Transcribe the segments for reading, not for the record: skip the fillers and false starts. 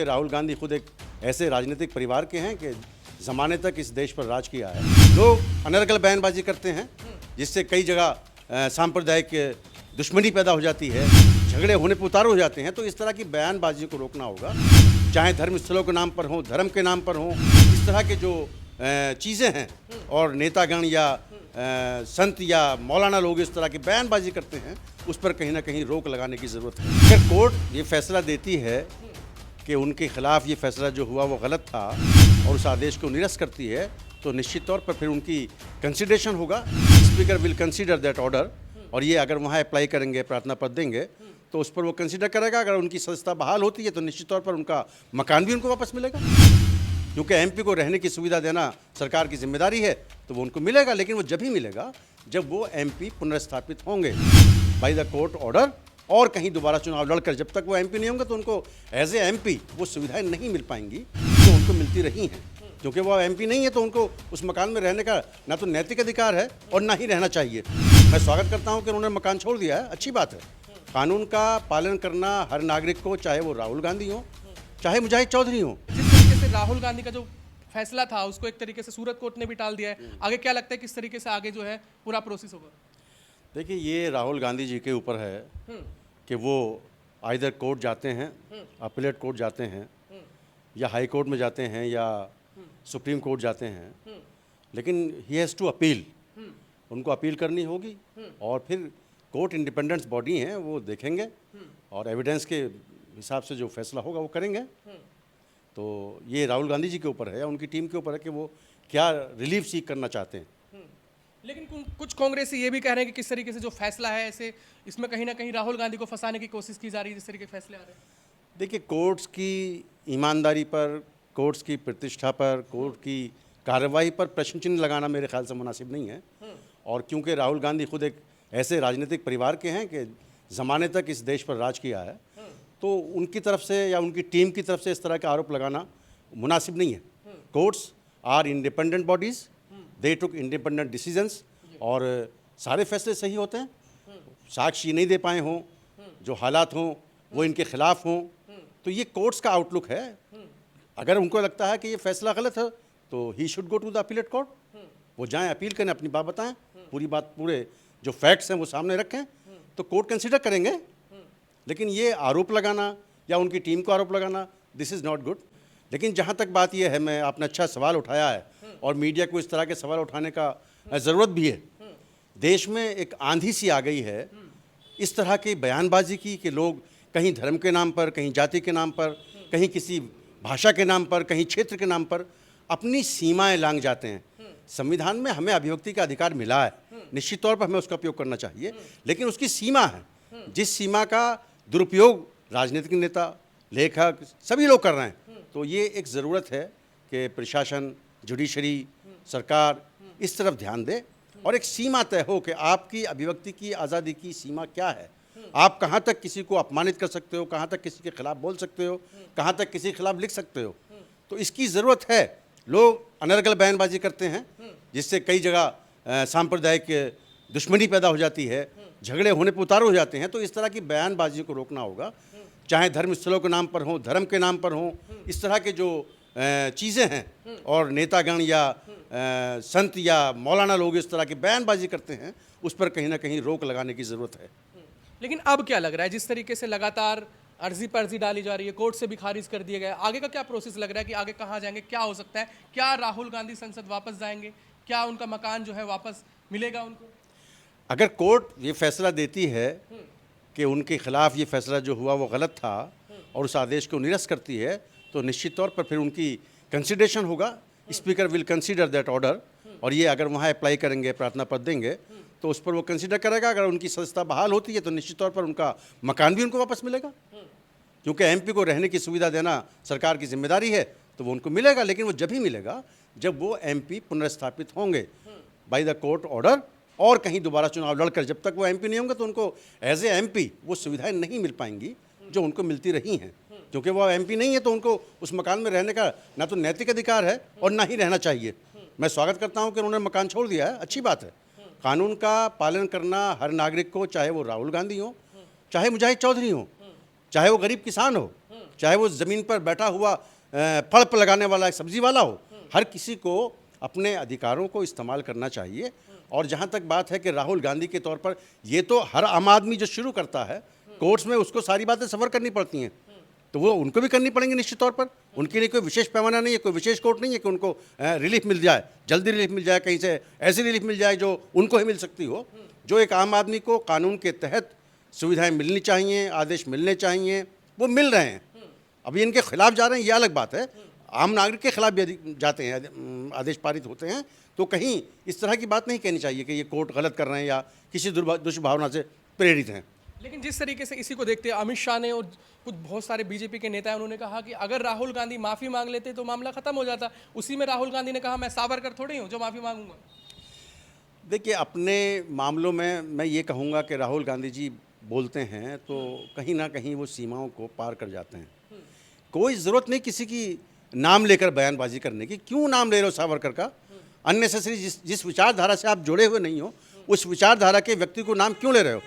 राहुल गांधी खुद एक ऐसे राजनीतिक परिवार के हैं कि ज़माने तक इस देश पर राज किया है। लोग अनर्गल बयानबाजी करते हैं जिससे कई जगह सांप्रदायिक दुश्मनी पैदा हो जाती है, झगड़े होने पर उतार हो जाते हैं। तो इस तरह की बयानबाजी को रोकना होगा, चाहे धर्म स्थलों के नाम पर हो, धर्म के नाम पर हो। इस तरह के जो चीज़ें हैं और नेतागण या संत या मौलाना लोग इस तरह की बयानबाजी करते हैं, उस पर कहीं ना कहीं रोक लगाने की ज़रूरत है। अगर कोर्ट ये फैसला देती है कि उनके खिलाफ ये फैसला जो हुआ वो गलत था और उस आदेश को निरस्त करती है, तो निश्चित तौर पर फिर उनकी कंसिडरेशन होगा। Speaker will consider that order, और ये अगर वहाँ अप्लाई करेंगे, प्रार्थना पत्र देंगे, तो उस पर वो कंसीडर करेगा। अगर उनकी सदस्यता बहाल होती है तो निश्चित तौर पर उनका मकान भी उनको वापस मिलेगा, क्योंकि एमपी को रहने की सुविधा देना सरकार की जिम्मेदारी है, तो वो उनको मिलेगा। लेकिन वो जब ही मिलेगा जब वो एमपी पुनर्स्थापित होंगे बाय द कोर्ट ऑर्डर, और कहीं दोबारा चुनाव लड़कर जब तक वो एमपी नहीं होंगे तो उनको एज ए एमपी वो सुविधाएं नहीं मिल पाएंगी जो उनको मिलती रही हैं। क्योंकि वो एमपी नहीं है तो उनको उस मकान में रहने का ना तो नैतिक अधिकार है और ना ही रहना चाहिए। मैं स्वागत करता हूं कि उन्होंने मकान छोड़ दिया है, अच्छी बात है। कानून का पालन करना हर नागरिक को, चाहे वो राहुल गांधी हो, चाहे मुजाहिद चौधरी हो। जिस तरीके से राहुल गांधी का जो फैसला था उसको एक तरीके से सूरत कोर्ट ने भी टाल दिया है, आगे क्या लगता है किस तरीके से आगे जो है पूरा प्रोसेस होगा? देखिए, ये राहुल गांधी जी के ऊपर है कि वो आइदर कोर्ट जाते हैं, अपीलेट कोर्ट जाते हैं, या हाई कोर्ट में जाते हैं, या सुप्रीम कोर्ट जाते हैं। लेकिन ही हैज़ टू अपील, उनको अपील करनी होगी, और फिर कोर्ट इंडिपेंडेंस बॉडी हैं, वो देखेंगे और एविडेंस के हिसाब से जो फैसला होगा वो करेंगे। तो ये राहुल गांधी जी के ऊपर है या उनकी टीम के ऊपर है कि वो क्या रिलीफ सीख करना चाहते हैं। लेकिन कुछ कांग्रेसी ये भी कह रहे हैं कि किस तरीके से जो फैसला है ऐसे इसमें कहीं ना कहीं राहुल गांधी को फंसाने की कोशिश की जा रही है, जिस तरीके के फैसले आ रहे हैं। देखिए, कोर्ट्स की ईमानदारी पर, कोर्ट्स की प्रतिष्ठा पर, कोर्ट की कार्रवाई पर प्रश्न चिन्ह लगाना मेरे ख्याल से मुनासिब नहीं है। और क्योंकि राहुल गांधी खुद एक ऐसे राजनीतिक परिवार के हैं कि ज़माने तक इस देश पर राज किया है, तो उनकी तरफ से या उनकी टीम की तरफ से इस तरह का आरोप लगाना मुनासिब नहीं है। Courts are independent bodies, they took independent decisions, और सारे फैसले सही होते हैं। साक्षी नहीं दे पाए हों, जो हालात हों वो इनके खिलाफ हों, तो ये कोर्ट्स का आउटलुक है। अगर उनको लगता है कि ये फैसला गलत है तो he should go to the appellate court, वो जाएं, अपील करें, अपनी बात बताएं, पूरी बात, पूरे जो फैक्ट्स हैं वो सामने रखें, तो कोर्ट कंसिडर करेंगे। लेकिन ये आरोप लगाना या उनकी टीम को आरोप लगाना, दिस इज़ नॉट गुड। लेकिन जहाँ तक बात यह है, मैं आपने अच्छा सवाल उठाया है और मीडिया को इस तरह के सवाल उठाने का ज़रूरत भी है। देश में एक आंधी सी आ गई है इस तरह की बयानबाजी की कि लोग कहीं धर्म के नाम पर, कहीं जाति के नाम पर, कहीं किसी भाषा के नाम पर, कहीं क्षेत्र के नाम पर अपनी सीमाएं लांघ जाते हैं। संविधान में हमें अभिव्यक्ति का अधिकार मिला है, निश्चित तौर पर हमें उसका उपयोग करना चाहिए, लेकिन उसकी सीमा है। जिस सीमा का दुरुपयोग राजनीतिक नेता, लेखक, सभी लोग कर रहे हैं, तो ये एक ज़रूरत है कि प्रशासन, जुडिशरी, सरकार इस तरफ ध्यान दे और एक सीमा तय हो कि आपकी अभिव्यक्ति की आज़ादी की सीमा क्या है। आप कहाँ तक किसी को अपमानित कर सकते हो, कहाँ तक किसी के खिलाफ बोल सकते हो, कहाँ तक किसी के खिलाफ लिख सकते हो, तो इसकी ज़रूरत है। लोग अनर्गल बयानबाजी करते हैं जिससे कई जगह सांप्रदायिक दुश्मनी पैदा हो जाती है, झगड़े होने पर उतार हो जाते हैं। तो इस तरह की बयानबाजी को रोकना होगा, चाहे धर्म स्थलों के नाम पर हो, धर्म के नाम पर हो। इस तरह के जो चीज़ें हैं और नेतागण या संत या मौलाना लोग इस तरह की बयानबाजी करते हैं, उस पर कहीं ना कहीं रोक लगाने की ज़रूरत है। लेकिन अब क्या लग रहा है, जिस तरीके से लगातार अर्जी पर अर्जी डाली जा रही है, कोर्ट से भी खारिज कर दिया गया, आगे का क्या प्रोसेस लग रहा है कि आगे कहाँ जाएंगे, क्या हो सकता है? क्या राहुल गांधी संसद वापस जाएंगे? क्या उनका मकान जो है वापस मिलेगा उनको? अगर कोर्ट ये फैसला देती है कि उनके खिलाफ ये फैसला जो हुआ वो गलत था और उस आदेश को निरस्त करती है, तो निश्चित तौर पर फिर उनकी कंसिडरेशन होगा। Speaker will consider that order, और ये अगर वहाँ अप्लाई करेंगे, प्रार्थना पत्र देंगे, तो उस पर वो कंसीडर करेगा। अगर उनकी सदस्यता बहाल होती है तो निश्चित तौर पर उनका मकान भी उनको वापस मिलेगा, क्योंकि एमपी को रहने की सुविधा देना सरकार की जिम्मेदारी है, तो वो उनको मिलेगा। लेकिन वो जब ही मिलेगा जब वो एमपी पुनर्स्थापित होंगे बाय द कोर्ट ऑर्डर, और कहीं दोबारा चुनाव लड़कर जब तक वो एमपी नहीं होंगे तो उनको एज ए एमपी वो सुविधाएं नहीं मिल पाएंगी जो उनको मिलती रही हैं। क्योंकि वो एमपी नहीं है तो उनको उस मकान में रहने का ना तो नैतिक अधिकार है और ना ही रहना चाहिए। मैं स्वागत करता हूं कि उन्होंने मकान छोड़ दिया है, अच्छी बात है। कानून का पालन करना हर नागरिक को, चाहे वो राहुल गांधी हो, चाहे मुजाहिद चौधरी हो, चाहे वो गरीब किसान हो, चाहे वो ज़मीन पर बैठा हुआ पड़प लगाने वाला एक सब्जी वाला हो, हर किसी को अपने अधिकारों को इस्तेमाल करना चाहिए। और जहाँ तक बात है कि राहुल गांधी के तौर पर, ये तो हर आम आदमी जो शुरू करता है कोर्ट्स में, उसको सारी बातें सफर करनी पड़ती हैं, तो वो उनको भी करनी पड़ेंगी निश्चित तौर पर। उनके लिए कोई विशेष पैमाना नहीं है, कोई विशेष कोर्ट नहीं है कि उनको रिलीफ मिल जाए, जल्दी रिलीफ मिल जाए, कहीं से ऐसी रिलीफ मिल जाए जो उनको ही मिल सकती हो। जो एक आम आदमी को कानून के तहत सुविधाएं मिलनी चाहिए, आदेश मिलने चाहिए, वो मिल रहे हैं। अभी इनके खिलाफ जा रहे हैं, ये अलग बात है। आम नागरिक के खिलाफ भी जाते हैं, आदेश पारित होते हैं, तो कहीं इस तरह की बात नहीं कहनी चाहिए कि ये कोर्ट गलत कर रहे हैं या किसी दुष्भावना से प्रेरित हैं। लेकिन जिस तरीके से इसी को देखते हैं, अमित शाह ने और कुछ बहुत सारे बीजेपी के नेता हैं, उन्होंने कहा कि अगर राहुल गांधी माफ़ी मांग लेते तो मामला खत्म हो जाता। उसी में राहुल गांधी ने कहा मैं सावरकर थोड़ी हूँ जो माफ़ी मांगूंगा। देखिए, अपने मामलों में मैं ये कहूँगा कि राहुल गांधी जी बोलते हैं तो कहीं ना कहीं वो सीमाओं को पार कर जाते हैं। कोई ज़रूरत नहीं किसी की नाम लेकर बयानबाजी करने की। क्यों नाम ले रहे हो सावरकर का? अननेसेसरी जिस विचारधारा से आप जुड़े हुए नहीं हो, उस विचारधारा के व्यक्ति को नाम क्यों ले रहे हो?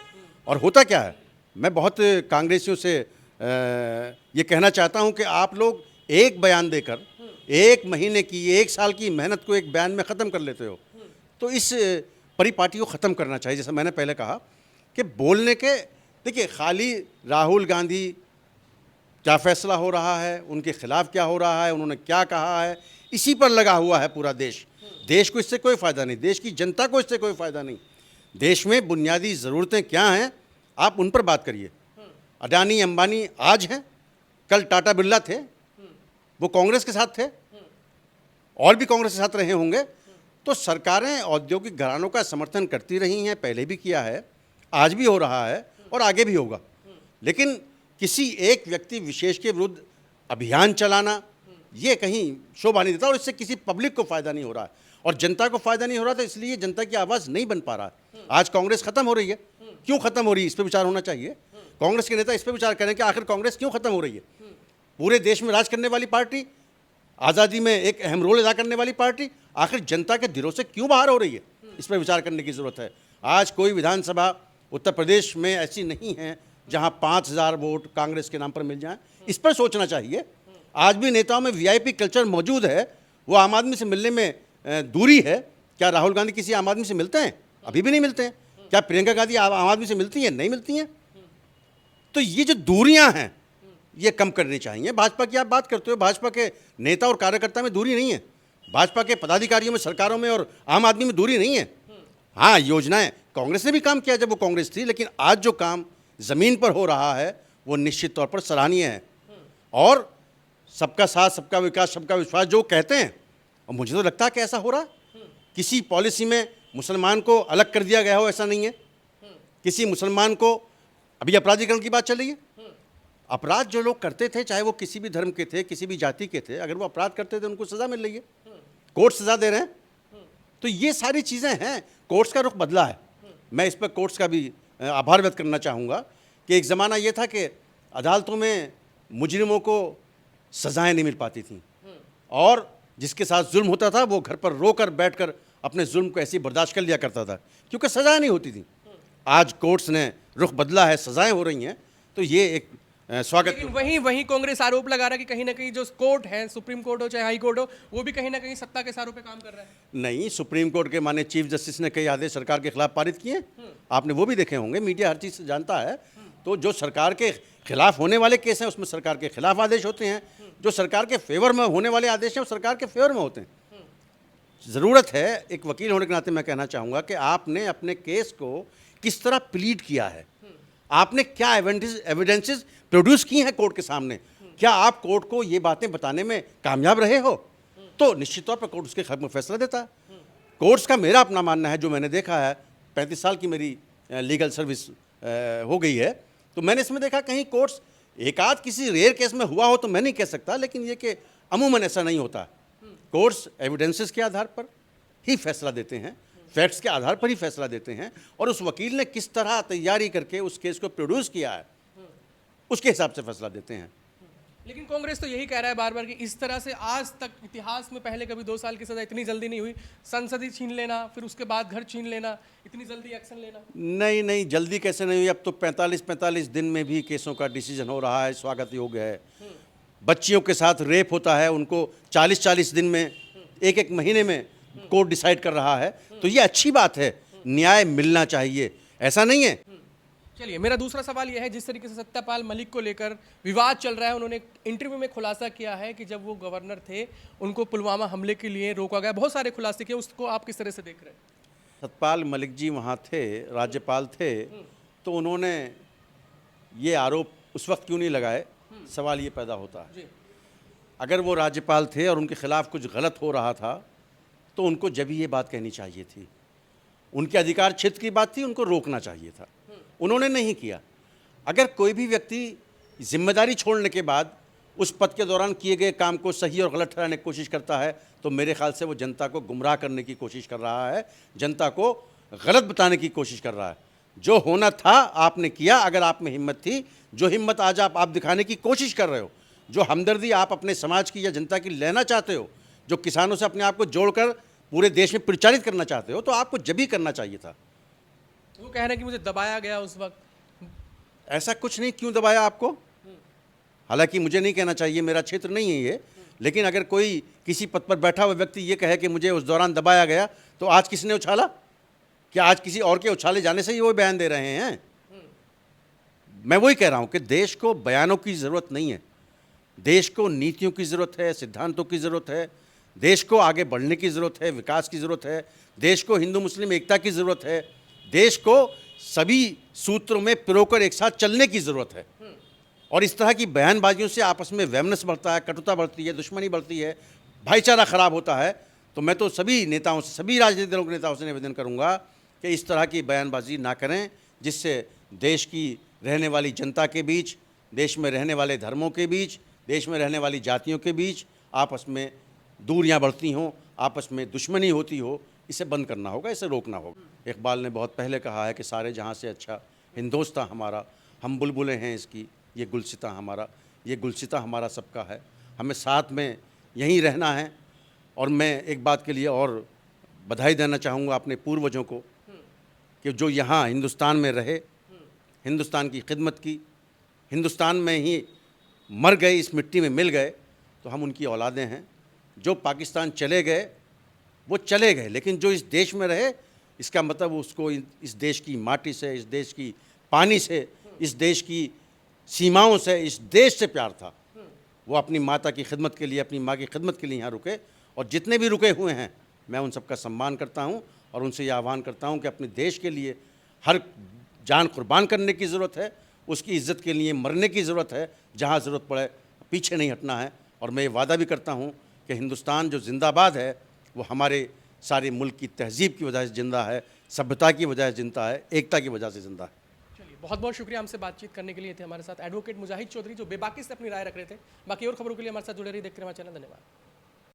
और होता क्या है, मैं बहुत कांग्रेसियों से ये कहना चाहता हूं कि आप लोग एक बयान देकर 1 महीने की, 1 साल की मेहनत को एक बयान में ख़त्म कर लेते हो। तो इस परिपाटी को ख़त्म करना चाहिए। जैसा मैंने पहले कहा कि बोलने के, देखिए, खाली राहुल गांधी क्या फैसला हो रहा है, उनके खिलाफ क्या हो रहा है, उन्होंने क्या कहा है, इसी पर लगा हुआ है पूरा देश। देश को इससे कोई फ़ायदा नहीं, देश की जनता को इससे कोई फ़ायदा नहीं। देश में बुनियादी ज़रूरतें क्या हैं, आप उन पर बात करिए। अडानी अंबानी आज हैं, कल टाटा बिरला थे, वो कांग्रेस के साथ थे और भी कांग्रेस के साथ रहे होंगे। तो सरकारें औद्योगिक घरानों का समर्थन करती रही हैं, पहले भी किया है, आज भी हो रहा है और आगे भी होगा। लेकिन किसी एक व्यक्ति विशेष के विरुद्ध अभियान चलाना, ये कहीं शोभा नहीं देता और इससे किसी पब्लिक को फ़ायदा नहीं हो रहा है और जनता को फ़ायदा नहीं हो रहा, तो इसलिए जनता की आवाज़ नहीं बन पा रहा है। आज कांग्रेस ख़त्म हो रही है, क्यों ख़त्म हो रही है, इस पर विचार होना चाहिए। कांग्रेस के नेता इस पर विचार करें कि आखिर कांग्रेस क्यों ख़त्म हो रही है। पूरे देश में राज करने वाली पार्टी, आज़ादी में एक अहम रोल अदा करने वाली पार्टी, आखिर जनता के दिलों से क्यों बाहर हो रही है, इस पर विचार करने की ज़रूरत है। आज कोई विधानसभा उत्तर प्रदेश में ऐसी नहीं है जहां 5000 वोट कांग्रेस के नाम पर मिल जाएं, इस पर सोचना चाहिए। आज भी नेताओं में वीआईपी कल्चर मौजूद है, वो आम आदमी से मिलने में दूरी है। क्या राहुल गांधी किसी आम आदमी से मिलते हैं? अभी भी नहीं मिलते हैं। क्या प्रियंका गांधी आम आदमी से मिलती हैं? नहीं मिलती हैं। तो ये जो दूरियां हैं, ये कम करनी चाहिए। भाजपा की आप बात करते हो, भाजपा के नेता और कार्यकर्ता में दूरी नहीं है, भाजपा के पदाधिकारियों में, सरकारों में और आम आदमी में दूरी नहीं है। हाँ, योजनाएं कांग्रेस ने भी काम किया जब वो कांग्रेस थी, लेकिन आज जो काम ज़मीन पर हो रहा है वो निश्चित तौर पर सराहनीय है। और सबका साथ, सबका विकास, सबका विश्वास जो कहते हैं, और मुझे तो लगता है कि ऐसा हो रहा है। किसी पॉलिसी में मुसलमान को अलग कर दिया गया हो, ऐसा नहीं है। किसी मुसलमान को, अभी अपराधीकरण की बात चल रही है, अपराध जो लोग करते थे, चाहे वो किसी भी धर्म के थे, किसी भी जाति के थे, अगर वो अपराध करते थे उनको सज़ा मिल रही है, कोर्ट सज़ा दे रहे हैं। तो ये सारी चीज़ें हैं। कोर्ट्स का रुख बदला है। मैं इस पर कोर्ट्स का भी आभार व्यक्त करना चाहूँगा कि एक ज़माना ये था कि अदालतों में मुजरिमों को सज़ाएं नहीं मिल पाती थीं और जिसके साथ जुल्म होता था वो घर पर रोकर बैठकर अपने जुल्म को ऐसे ही बर्दाश्त कर लिया करता था, क्योंकि सज़ाएं नहीं होती थी। आज कोर्ट्स ने रुख बदला है, सज़ाएं हो रही हैं, तो ये एक स्वागत। लेकिन वहीं कांग्रेस आरोप लगा रहा है कि कहीं ना कहीं जो कोर्ट है, सुप्रीम कोर्ट हो चाहे हाई कोर्ट हो, वो भी कहीं ना कहीं सत्ता के इशारों पे काम कर रहा है। नहीं, सुप्रीम कोर्ट के माने चीफ जस्टिस ने कई आदेश सरकार के खिलाफ पारित किए, आपने वो भी देखे होंगे, मीडिया हर चीज़ जानता है। तो जो सरकार के खिलाफ होने वाले केस हैं उसमें सरकार के खिलाफ आदेश होते हैं, जो सरकार के फेवर में होने वाले आदेश हैं वो सरकार के फेवर में होते हैं। ज़रूरत है, एक वकील होने के नाते मैं कहना चाहूँगा कि आपने अपने केस को किस तरह प्लीड किया है, आपने क्या एविडेंसेस प्रोड्यूस की हैं कोर्ट के सामने, क्या आप कोर्ट को ये बातें बताने में कामयाब रहे हो, तो निश्चित तौर पर कोर्ट उसके हक़ में फैसला देता है। कोर्ट्स का मेरा अपना मानना है, जो मैंने देखा है, 35 साल की मेरी लीगल सर्विस हो गई है, तो मैंने इसमें देखा कहीं कोर्ट्स एक आध किसी रेयर केस में हुआ हो तो मैं नहीं कह सकता, लेकिन ये कि अमूमन ऐसा नहीं होता। कोर्ट्स एविडेंसेस के आधार पर ही फैसला देते हैं, फैक्ट्स के आधार पर ही फैसला देते हैं और उस वकील ने किस तरह तैयारी करके उस केस को प्रोड्यूस किया है उसके हिसाब से फैसला देते हैं। लेकिन कांग्रेस तो यही कह रहा है बार बार कि इस तरह से आज तक इतिहास में पहले कभी 2 साल की सजा इतनी जल्दी नहीं हुई, संसद ही छीन लेना, फिर उसके बाद घर छीन लेना, इतनी जल्दी एक्शन लेना। नहीं नहीं, जल्दी कैसे नहीं हुई, अब तो 45 दिन में भी केसों का डिसीजन हो रहा है, स्वागत योग्य है। बच्चियों के साथ रेप होता है, उनको 40-40 दिन में, एक महीने में कोर्ट डिसाइड कर रहा है, तो ये अच्छी बात है। न्याय मिलना चाहिए, ऐसा नहीं है। चलिए, मेरा दूसरा सवाल यह है, जिस तरीके से सत्यपाल मलिक को लेकर विवाद चल रहा है, उन्होंने एक इंटरव्यू में खुलासा किया है कि जब वो गवर्नर थे उनको पुलवामा हमले के लिए रोका गया, बहुत सारे खुलासे किए, उसको आप किस तरह से देख रहे हैं? सतपाल मलिक जी वहाँ थे, राज्यपाल थे, तो उन्होंने ये आरोप उस वक्त क्यों नहीं लगाए, सवाल ये पैदा होता है। जी। अगर वो राज्यपाल थे और उनके खिलाफ कुछ गलत हो रहा था तो उनको जब ही ये बात कहनी चाहिए थी। उनके अधिकार क्षेत्र की बात थी, उनको रोकना चाहिए था, उन्होंने नहीं किया। अगर कोई भी व्यक्ति जिम्मेदारी छोड़ने के बाद उस पद के दौरान किए गए काम को सही और गलत ठहराने की कोशिश करता है तो मेरे ख्याल से वो जनता को गुमराह करने की कोशिश कर रहा है, जनता को गलत बताने की कोशिश कर रहा है। जो होना था आपने किया, अगर आप में हिम्मत थी, जो हिम्मत आज आप दिखाने की कोशिश कर रहे हो, जो हमदर्दी आप अपने समाज की या जनता की लेना चाहते हो, जो किसानों से अपने आप को जोड़कर पूरे देश में प्रचारित करना चाहते हो, तो आपको जब ही करना चाहिए था। वो कह रहे हैं कि मुझे दबाया गया उस वक्त। ऐसा कुछ नहीं, क्यों दबाया आपको? हालांकि मुझे नहीं कहना चाहिए, मेरा क्षेत्र नहीं है ये, लेकिन अगर कोई किसी पद पर बैठा हुआ व्यक्ति ये कहे कि मुझे उस दौरान दबाया गया, तो आज किसने उछाला? क्या आज किसी और के उछाले जाने से ही वो बयान दे रहे हैं? मैं वही कह रहा हूं कि देश को बयानों की ज़रूरत नहीं है, देश को नीतियों की ज़रूरत है, सिद्धांतों की ज़रूरत है, देश को आगे बढ़ने की ज़रूरत है, विकास की ज़रूरत है, देश को हिंदू मुस्लिम एकता की ज़रूरत है, देश को सभी सूत्रों में पिरोकर एक साथ चलने की ज़रूरत है। और इस तरह की बयानबाजियों से आपस में वैमनस्य बढ़ता है, कटुता बढ़ती है, दुश्मनी बढ़ती है, भाईचारा खराब होता है। तो मैं तो सभी नेताओं से, सभी राजनीतिक दलों के नेताओं से निवेदन करूंगा कि इस तरह की बयानबाजी ना करें, जिससे देश की रहने वाली जनता के बीच, देश में रहने वाले धर्मों के बीच, देश में रहने वाली जातियों के बीच आपस में दूरियां बढ़ती हों, आपस में दुश्मनी होती हो। इसे बंद करना होगा, इसे रोकना होगा। इकबाल ने बहुत पहले कहा है कि सारे जहां से अच्छा हिंदोस्तां हमारा, हम बुलबुलें हैं इसकी, ये गुलसिता हमारा, ये गुलसिता हमारा सबका है, हमें साथ में यहीं रहना है। और मैं एक बात के लिए और बधाई देना चाहूँगा अपने पूर्वजों को कि जो यहाँ हिंदुस्तान में रहे, हिंदुस्तान की खिदमत की, हिंदुस्तान में ही मर गए, इस मिट्टी में मिल गए, तो हम उनकी औलादें हैं। जो पाकिस्तान चले गए वो चले गए, लेकिन जो इस देश में रहे, इसका मतलब उसको इस देश की माटी से, इस देश की पानी से, इस देश की सीमाओं से, इस देश से प्यार था। वो अपनी माता की खिदमत के लिए, अपनी माँ की खिदमत के लिए यहाँ रुके, और जितने भी रुके हुए हैं मैं उन सबका सम्मान करता हूँ और उनसे ये आह्वान करता हूँ कि अपने देश के लिए हर जान कुर्बान करने की ज़रूरत है, उसकी इज़्ज़त के लिए मरने की ज़रूरत है, जहाँ ज़रूरत पड़े पीछे नहीं हटना है। और मैं ये वादा भी करता हूँ कि हिंदुस्तान जो जिंदाबाद है वो हमारे सारे मुल्क की तहज़ीब की वजह से ज़िंदा है, सभ्यता की वजह से ज़िंदा है, एकता की वजह से ज़िंदा है। चलिए, बहुत बहुत शुक्रिया हमसे बातचीत करने के लिए। थे हमारे साथ एडवोकेट मुजाहिद चौधरी, जो बेबाकी से अपनी राय रख रहे थे। बाकी और खबरों के लिए हमारे साथ जुड़े रहिए, देखते रहिए हमारा चैनल। धन्यवाद।